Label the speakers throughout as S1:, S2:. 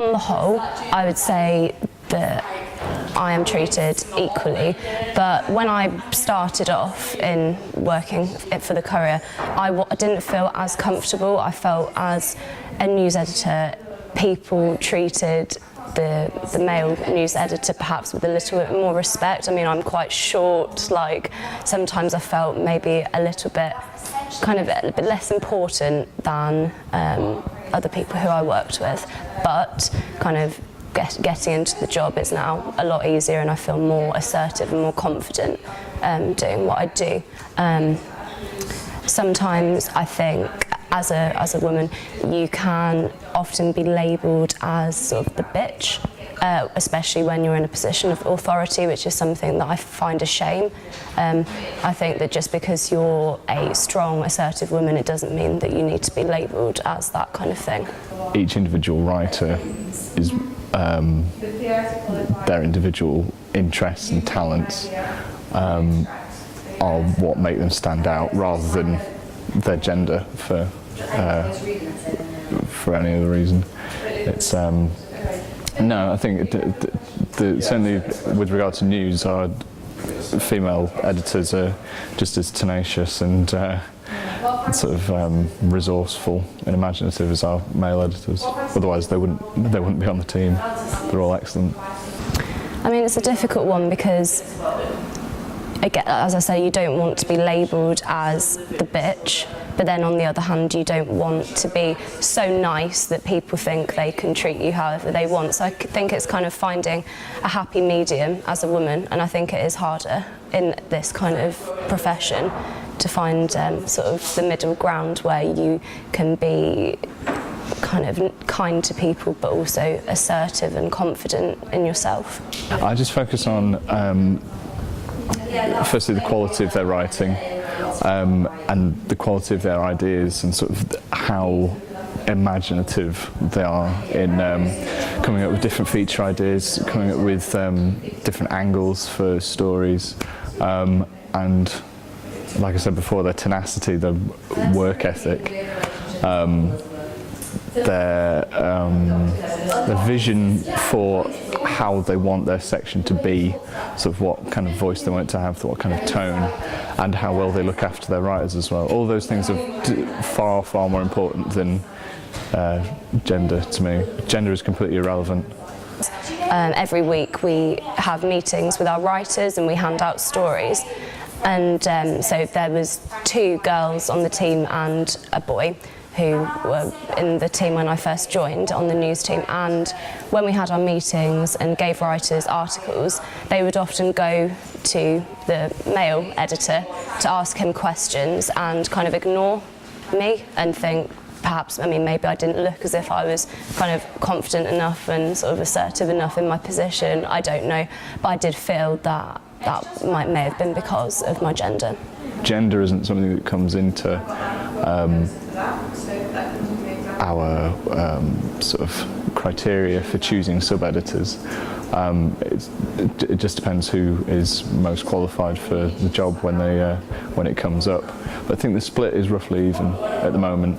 S1: on the whole, I would say that I am treated equally, but when I started off in working for the Courier, I didn't feel as comfortable. I felt as a news editor, people treated the male news editor perhaps with a little bit more respect. I mean, I'm quite short, like sometimes I felt maybe a little bit a bit less important than other people who I worked with, but getting into the job is now a lot easier, and I feel more assertive and more confident doing what I do. Sometimes I think as a woman you can often be labelled as sort of the bitch, especially when you're in a position of authority, which is something that I find a shame. I think that just because you're a strong, assertive woman, it doesn't mean that you need to be labelled as that kind of thing.
S2: Each individual writer is their individual interests and talents are what make them stand out, rather than their gender for any other reason. It's no, I think certainly with regard to news, our female editors are just as tenacious and sort of resourceful and imaginative as our male editors. Otherwise, they wouldn't be on the team. They're all excellent.
S1: I mean, it's a difficult one because, again, as I say, you don't want to be labelled as the bitch, but then on the other hand, you don't want to be so nice that people think they can treat you however they want. So I think it's kind of finding a happy medium as a woman, and I think it is harder in this kind of profession to find sort of the middle ground where you can be kind of kind to people but also assertive and confident in yourself.
S2: I just focus on firstly the quality of their writing and the quality of their ideas, and sort of how imaginative they are in coming up with different feature ideas, coming up with different angles for stories, and like I said before, their tenacity, their work ethic, their vision for how they want their section to be, sort of what kind of voice they want it to have, what kind of tone, and how well they look after their writers as well. All those things are far, far more important than gender to me. Gender is completely irrelevant.
S1: Every week we have meetings with our writers and we hand out stories. And so there was 2 girls on the team and a boy who were in the team when I first joined, on the news team, and when we had our meetings and gave writers articles, they would often go to the male editor to ask him questions and kind of ignore me and think perhaps, I mean, maybe I didn't look as if I was kind of confident enough and sort of assertive enough in my position, I don't know, but I did feel that may have been because of my gender.
S2: Gender isn't something that comes into our sort of criteria for choosing sub-editors. It just depends who is most qualified for the job when it comes up. But I think the split is roughly even at the moment.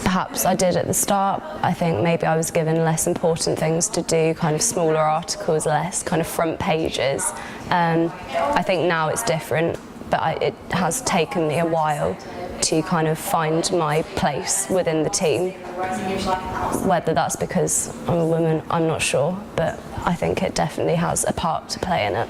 S1: Perhaps I did at the start. I think maybe I was given less important things to do, kind of smaller articles, less kind of front pages. I think now it's different, but it has taken me a while to kind of find my place within the team. Whether that's because I'm a woman, I'm not sure, but I think it definitely has a part to play in it.